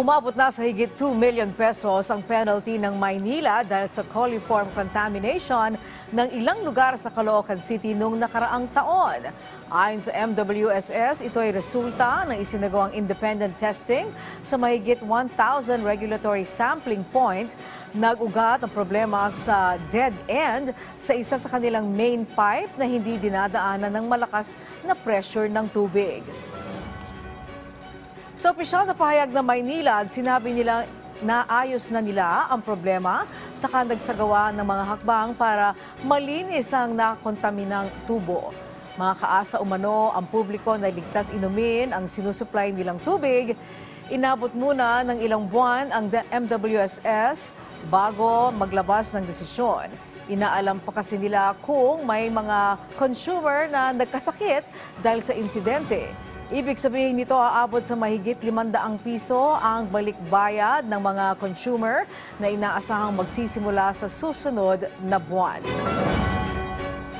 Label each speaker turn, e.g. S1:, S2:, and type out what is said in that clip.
S1: Umabot na sa higit 2 million pesos ang penalty ng Maynila dahil sa coliform contamination ng ilang lugar sa Caloocan City noong nakaraang taon. Ayon sa MWSS, ito ay resulta ng isinagawang independent testing sa mahigit 1,000 regulatory sampling point. Nag-ugat ang problema sa dead end sa isa sa kanilang main pipe na hindi dinadaanan ng malakas na pressure ng tubig. Sa opisyal na pahayag ng Maynilad, sinabi nila na ayos na nila ang problema saka nagsagawa ng mga hakbang para malinis ang nakontaminang tubo. Mga kaasa umano ang publiko na ligtas inumin ang sinusupply nilang tubig. Inabot muna ng ilang buwan ang MWSS bago maglabas ng desisyon. Inaalam pa kasi nila kung may mga consumer na nagkasakit dahil sa insidente. Ibig sabihin nito aabot sa mahigit 500 piso ang balikbayad ng mga consumer na inaasahang magsisimula sa susunod na buwan.